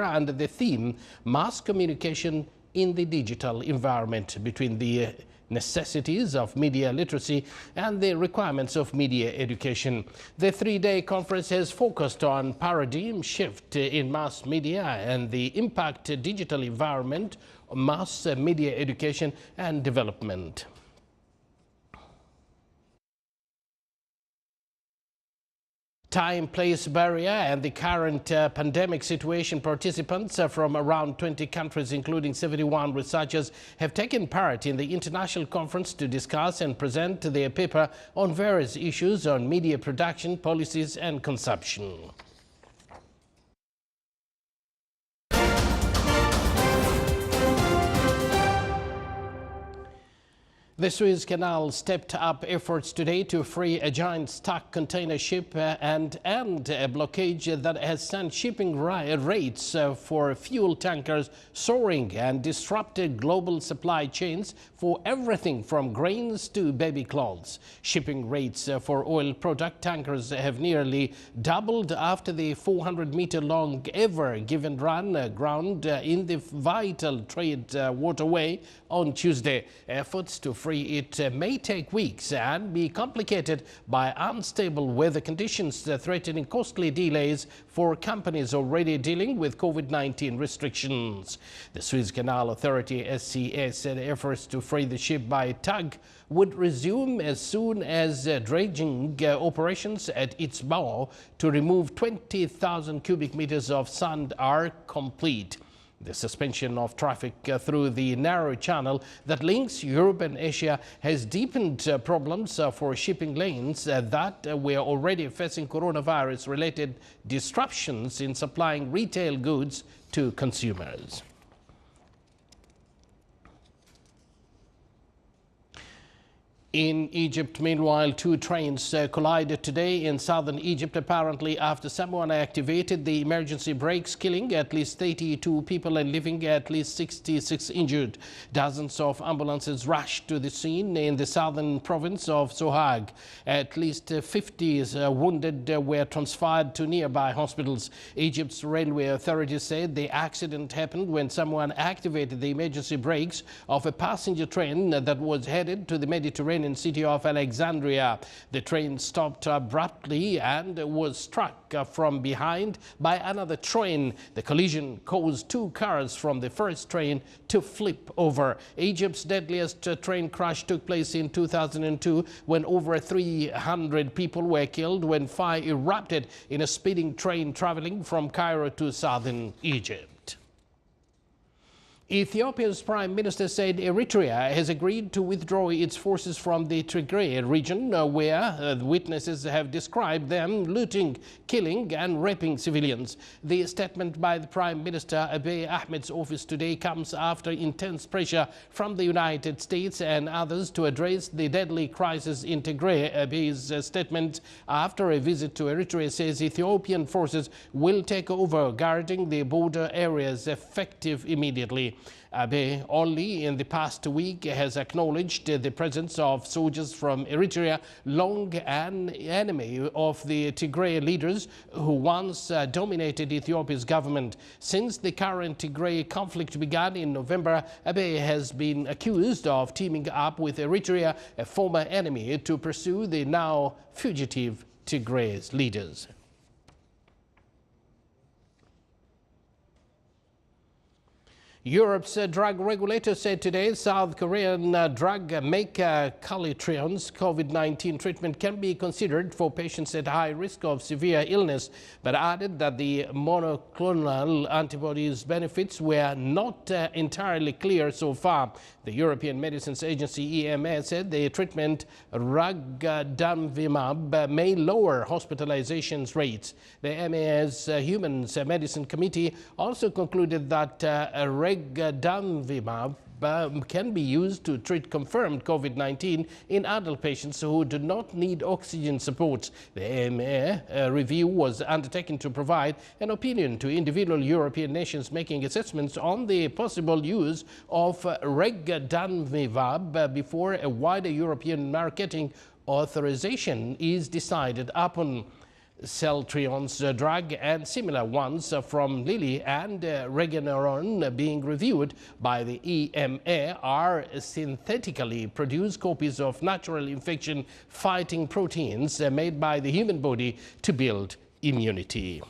year under the theme Mass Communication in the Digital Environment, between the necessities of media literacy and the requirements of media education. The three-day conference has focused on paradigm shift in mass media and the impact digital environment on mass media education and development. Time-place barrier and the current pandemic situation. Participants from around 20 countries, including 71 researchers, have taken part in the international conference to discuss and present their paper on various issues on media production, policies and consumption. The Suez Canal stepped up efforts today to free a giant stuck container ship and end a blockade that has sent shipping rates for fuel tankers soaring and disrupted global supply chains for everything from grains to baby clothes. Shipping rates for oil product tankers have nearly doubled after the 400-meter-long Ever Given run aground in the vital trade waterway on Tuesday. Efforts to free it may take weeks and be complicated by unstable weather conditions threatening costly delays for companies already dealing with COVID-19 restrictions. The Suez Canal Authority (SCA) said efforts to free the ship by tug would resume as soon as dredging operations at its bow to remove 20,000 cubic meters of sand are complete. The suspension of traffic through the narrow channel that links Europe and Asia has deepened problems for shipping lanes that were already facing coronavirus-related disruptions in supplying retail goods to consumers. In Egypt, meanwhile, two trains collided today in southern Egypt, apparently after someone activated the emergency brakes, killing at least 32 people and leaving at least 66 injured. Dozens of ambulances rushed to the scene in the southern province of Sohag. At least 50 wounded were transferred to nearby hospitals. Egypt's railway authorities said the accident happened when someone activated the emergency brakes of a passenger train that was headed to the Mediterranean city of Alexandria. The train stopped abruptly and was struck from behind by another train. The collision caused two cars from the first train to flip over. Egypt's deadliest train crash took place in 2002 when over 300 people were killed when fire erupted in a speeding train traveling from Cairo to southern Egypt. Ethiopia's prime minister said Eritrea has agreed to withdraw its forces from the Tigray region, where witnesses have described them looting, killing and raping civilians. The statement by the Prime Minister Abiy Ahmed's office today comes after intense pressure from the United States and others to address the deadly crisis in Tigray. Abiy's statement after a visit to Eritrea says Ethiopian forces will take over, guarding the border areas effective immediately. Abiy only in the past week has acknowledged the presence of soldiers from Eritrea, long an enemy of the Tigray leaders who once dominated Ethiopia's government. Since the current Tigray conflict began in November, Abiy has been accused of teaming up with Eritrea, a former enemy, to pursue the now fugitive Tigray's leaders. Europe's drug regulator said today South Korean drug maker Celltrion's COVID-19 treatment can be considered for patients at high risk of severe illness, but added that the monoclonal antibodies' benefits were not entirely clear so far. The European Medicines Agency EMA said the treatment Ragadamvimab may lower hospitalizations rates. The EMA's Human Medicine Committee also concluded that Ragadamvimab can be used to treat confirmed COVID-19 in adult patients who do not need oxygen support. The EMA review was undertaken to provide an opinion to individual European nations making assessments on the possible use of Ragadamvimab before a wider European marketing authorization is decided upon. Celltrion's drug and similar ones from Lilly and Regeneron being reviewed by the EMA are synthetically produced copies of natural infection-fighting proteins made by the human body to build immunity.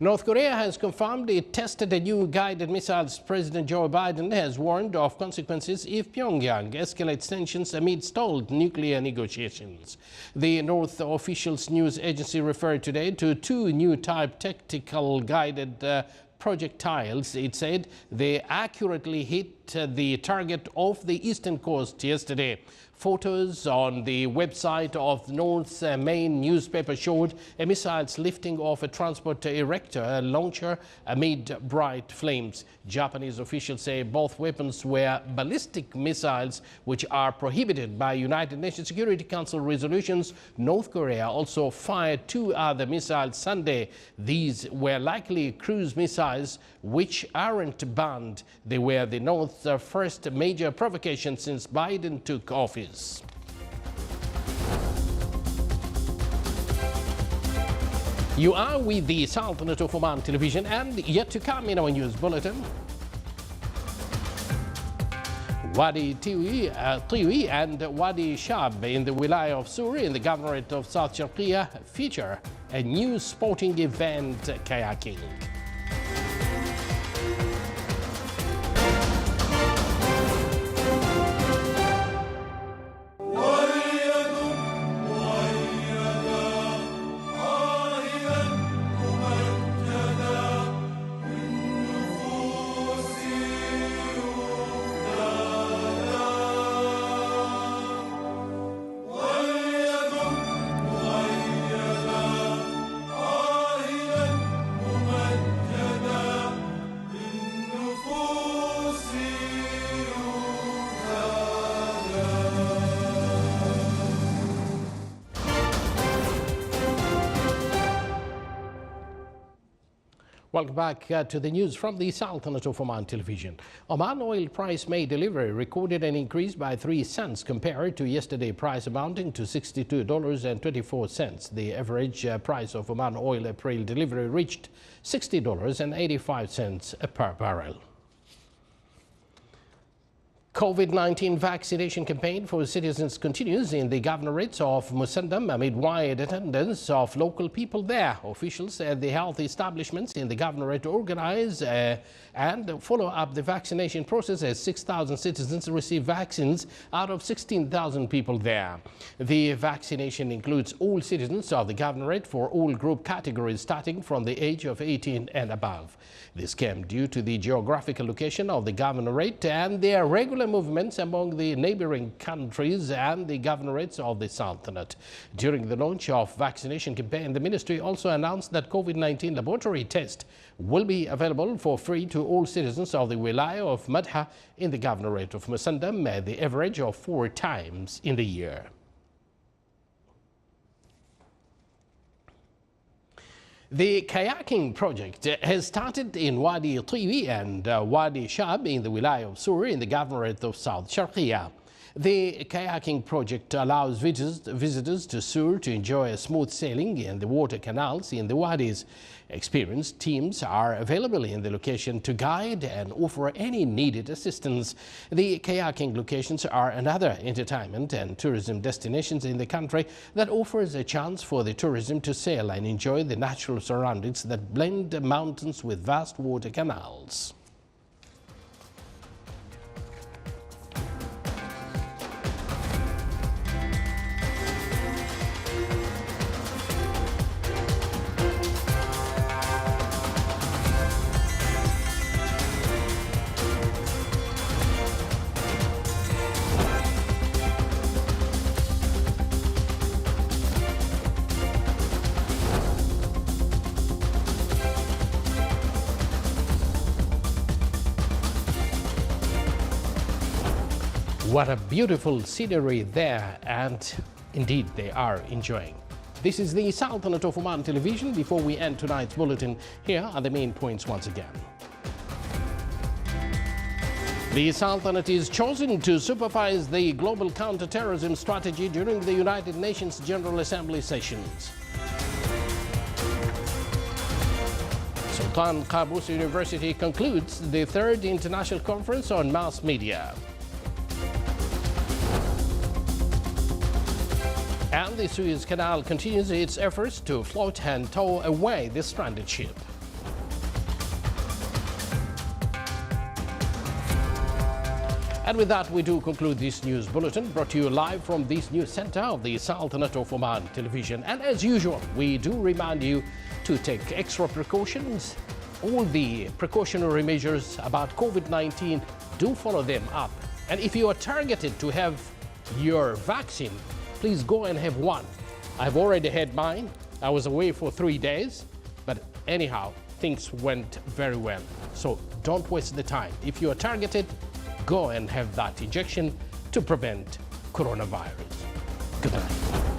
North Korea has confirmed it tested the new guided missiles. President Joe Biden has warned of consequences if Pyongyang escalates tensions amid stalled nuclear negotiations. The North official's news agency referred today to two new type tactical guided projectiles. It said they accurately hit the target of the eastern coast yesterday. Photos on the website of North's main newspaper showed missiles lifting off a transport erector launcher amid bright flames. Japanese officials say both weapons were ballistic missiles, which are prohibited by United Nations Security Council resolutions. North Korea also fired two other missiles Sunday. These were likely cruise missiles, which aren't banned. They were the North's first major provocation since Biden took office. You are with the Sultanate of Oman television, and yet to come in our news bulletin, Wadi Tiwi and Wadi Shab in the Wilaya of Suri in the Governorate of South Sharqiya feature a new sporting event, kayaking. Welcome back to the news from the Sultanate of Oman television. Oman oil price May delivery recorded an increase by 3 cents compared to yesterday price amounting to $62.24. The average price of Oman oil April delivery reached $60.85 per barrel. COVID-19 vaccination campaign for citizens continues in the governorate of Musandam amid wide attendance of local people there. Officials at the health establishments in the governorate organize and follow up the vaccination process as 6,000 citizens receive vaccines out of 16,000 people there. The vaccination includes all citizens of the governorate for all group categories starting from the age of 18 and above. This came due to the geographical location of the governorate and their regular movements among the neighboring countries and the governorates of the Sultanate. During the launch of vaccination campaign, the ministry also announced that COVID-19 laboratory test will be available for free to all citizens of the Wilaya of Madha in the governorate of Musandam at the average of 4 times in the year. The kayaking project has started in Wadi Tiwi and Wadi Shab in the Wilaya of Suri in the Governorate of South Sharqiya. The kayaking project allows visitors to Sur to enjoy a smooth sailing in the water canals in the wadis. Experienced teams are available in the location to guide and offer any needed assistance. The kayaking locations are another entertainment and tourism destinations in the country that offers a chance for the tourism to sail and enjoy the natural surroundings that blend the mountains with vast water canals. What a beautiful scenery there, and indeed they are enjoying. This is the Sultanate of Oman television. Before we end tonight's bulletin, here are the main points once again. The Sultanate is chosen to supervise the global counter-terrorism strategy during the United Nations General Assembly sessions. Sultan Qaboos University concludes the third international conference on mass media. And the Suez Canal continues its efforts to float and tow away the stranded ship. And with that, we do conclude this news bulletin, brought to you live from this news center of the Sultanate of Oman television. And as usual, we do remind you to take extra precautions. All the precautionary measures about COVID-19, do follow them up. And if you are targeted to have your vaccine, please go and have one. I've already had mine. I was away for 3 days, but anyhow, things went very well. So don't waste the time. If you are targeted, go and have that injection to prevent coronavirus. Good night.